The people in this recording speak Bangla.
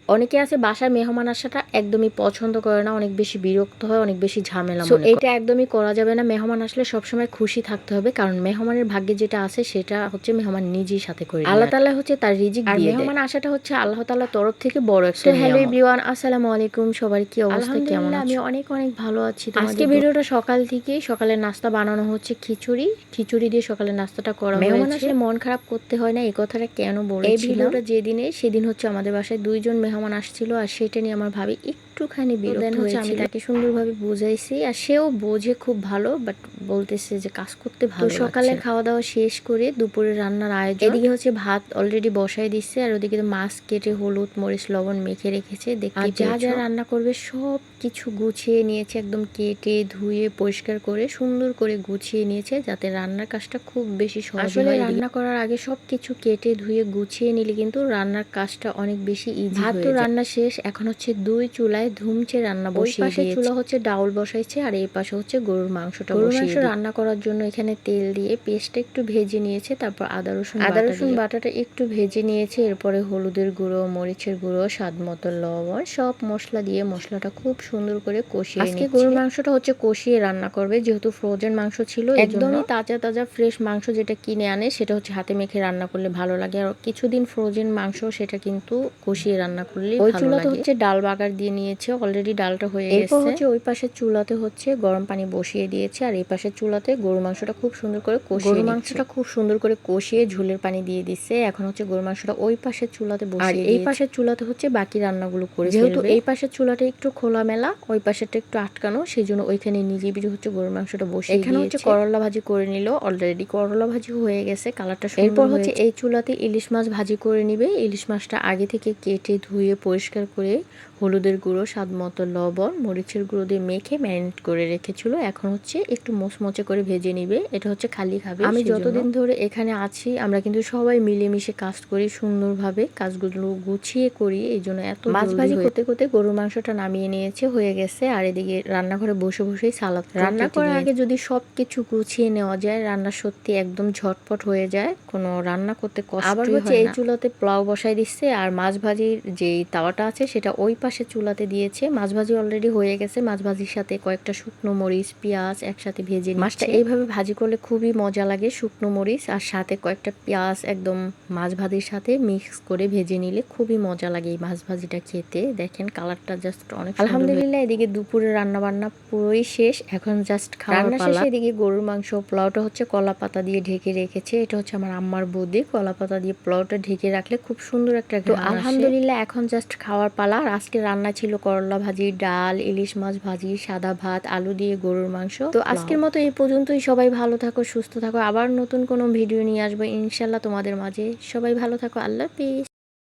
অনেকে আছে বাসায় মেহমান আসাটা একদমই পছন্দ করে না, অনেক বেশি বিরক্ত হয়, অনেক বেশি ঝামেলা মনে করে। এটা একদমই করা যাবে না। মেহমান আসলে সবসময় খুশি থাকতে হবে, কারণ মেহমানের ভাগ্যে যেটা আছে সেটা হচ্ছে মেহমান নিজেই সাথে করে আল্লাহ তাআলা হচ্ছে তার রিজিক দিয়ে দেয়। মেহমান আসাটা হচ্ছে আল্লাহ তাআলার তরফ থেকে বড় একটা নিয়ামত। হ্যালো এভরিওয়ান, আসসালামু আলাইকুম। সবার কি অবস্থা, কেমন আছো? আমি অনেক অনেক ভালো আছি। আজকে ভিডিওটা সকাল থেকে সকালের নাস্তা বানানো হচ্ছে খিচুড়ি দিয়ে সকালের নাস্তাটা করা হয়েছে। মেহমান আসলে মন খারাপ করতে হয় না, এই কথাটা কেন বলেছিলাম? এই ভিডিওটা যেদিনে সেদিন হচ্ছে আমাদের বাসায় 2 জন মেহমান আসছিল, আর সেটা নিয়ে আমার ভাবি একটুখানি বিরক্ত হয়েছিল। আমি তাকে সুন্দরভাবে বুঝাইছি, আর সেও বোঝে খুব ভালো, বাট বলতেছে যে কাজ করতে ভালো লাগছে। সকালে খাওয়া দাওয়া শেষ করে দুপুরে রান্নার আয়োজন। এদিকে হচ্ছে ভাত অলরেডি বসাই দিচ্ছে, আর ওদিকে মাছ কেটে হলুদ মরিচ লবণ মেখে রেখেছে। দেখতে যা যা রান্না করবে সব কিছু গুছিয়ে নিয়েছে, একদম কেটে ধুয়ে পরিষ্কার করে সুন্দর করে গুছিয়ে নিয়েছে, যাতে রান্নার কাজটা খুব বেশি সহজ হয়। আসলে রান্না করার আগে সব কিছু কেটে ধুয়ে গুছিয়ে নিলে কিন্তু রান্নার কাজটা অনেক বেশি ইজি হয়ে যায়। ভাত তো রান্না শেষ, এখন হচ্ছে 2 চুলায় ধুমচে রান্না বসিয়ে দিয়েছে। ওই পাশে চুলা হচ্ছে ডাউল বসাইছে, আর এই পাশে হচ্ছে গরুর মাংসটা বসিয়ে দিয়েছে। গরুর মাংস রান্না করার জন্য এখানে তেল দিয়ে পেস্টটা একটু ভেজে নিয়েছে, তারপর আদা রসুন বাটাটা একটু ভেজে নিয়েছে। এরপরে হলুদের গুঁড়ো, মরিচের গুঁড়ো, স্বাদ মতো লবণ, সব মশলা দিয়ে মশলাটা খুব সুন্দর করে কষিয়ে নিচ্ছে। আজকে গরুর মাংসটা হচ্ছে কষিয়ে রান্না করবে, যেহেতু ফ্রোজেন মাংস ছিল, একদমই তাজা তাজা ফ্রেশ মাংস যেটা কিনে আনে সেটা হচ্ছে হাতে মেখে রান্না করলে ভালো লাগে, আর কিছুদিন ফ্রোজেন মাংস সেটা কিন্তু কষিয়ে রান্না করলে ওই চুলাতে হচ্ছে ডাল বাগার দিয়ে নিয়েছে, অলরেডি ডালটা হয়ে গেছে। এরপর হচ্ছে ওই পাশের চুলাতে হচ্ছে গরম পানি বসিয়ে দিয়েছে, আর এই পাশের চুলাতে গরুর মাংসটা খুব সুন্দর করে কষিয়ে ঝোলের পানি দিয়ে দিচ্ছে। এখন হচ্ছে গরুর মাংসটা ওই পাশের চুলাতে বসিয়ে দিয়েছে, আর এই পাশের চুলাতে হচ্ছে বাকি রান্নাগুলো করে ফেলবে। যেহেতু এই পাশের চুলাটা একটু খোলামেলা, ওই পাশেরটা একটু আটকানো, সেই জন্য ওইখানে নিজে হচ্ছে গরুর মাংসটা বসিয়ে এখানে হচ্ছে করলা ভাজি করে নিল। অলরেডি করলা ভাজি হয়ে গেছে, কালারটা সুন্দর। এরপর হচ্ছে এই চুলাতে ইলিশ মাছ ভাজি করে নিবে। ইলিশ মাছটা আগে থেকে কেটে ধুয়ে পরিষ্কার করে হলুদের গুঁড়ো, স্বাদ মতো লবণ, মরিচের গুঁড়ো দিয়ে মেখে ম্যারিনেট করে রেখেছিল। এখন হচ্ছে একটু মোচমোচে করে ভেজে নিবে, এটা হচ্ছে খালি খাবে। আমি যতদিন ধরে এখানে আছি আমরা কিন্তু সবাই মিলেমিশে কাজ করি, সুন্দরভাবে কাজগুলো গুছিয়ে করি, এই জন্য এত মাছ ভাজি করতে করতে গরুর মাংসটা নামিয়ে নিয়েছে, হয়ে গেছে। আর এদিকে রান্নাঘরে বসে বসেই সালাদ রান্না করার আগে যদি সবকিছু গুছিয়ে নেওয়া যায়, রান্না সত্যি একদম ঝটপট হয়ে যায়, কোনো রান্না করতে কষ্ট। আবার হচ্ছে এই চুলাতে পোলাও বসাই দিচ্ছে, আর মাছ ভাজির যেই তাওয়াটা আছে সেটা ওই পাশে চুলাতে দিয়েছে। মাছ ভাজি অলরেডি হয়ে গেছে, মাছ ভাজির সাথে কয়েকটা শুকনো মরিচ পেঁয়াজ একসাথে ভেজে মাছটা এইভাবে ভাজি করলে খুবই মজা লাগে। শুকনো মরিচ আর সাথে কয়েকটা পেঁয়াজ একদম মাছ ভাজির সাথে মিক্স করে ভেজে নিলে খুবই মজা লাগে এই মাছ ভাজিটা খেতে। দেখেন কালারটা জাস্ট অনেক সুন্দর। আলহামদুলিল্লাহ এদিকে দুপুরে রান্না বান্না পুরোই শেষ, এখন জাস্ট খাওয়ার পালা। এদিকে গরুর মাংস পোলাওটা হচ্ছে কলা পাতা দিয়ে ঢেকে রেখেছে, এটা হচ্ছে আমার আম্মার বৌদি। কলা পাতা দিয়ে পোলাওটা ঢেকে রাখলে খুব সুন্দর একটা ঘ্রাণ আসে। আলহামদুলিল্লাহ এখন জাস্ট খাওয়ার পালা। আর আজকে রান্না ছিল করলা ভাজি, ডাল, ইলিশ মাছ ভাজি, সাদা ভাত, আলু দিয়ে গরুর মাংস। তো আজকের মতো এই পর্যন্তই। সবাই ভালো থাকো, সুস্থ থাকো, আবার নতুন কোনো ভিডিও নিয়ে আসবো ইনশাল্লাহ তোমাদের মাঝে। সবাই ভালো থাকো, আল্লাহ হাফেজ।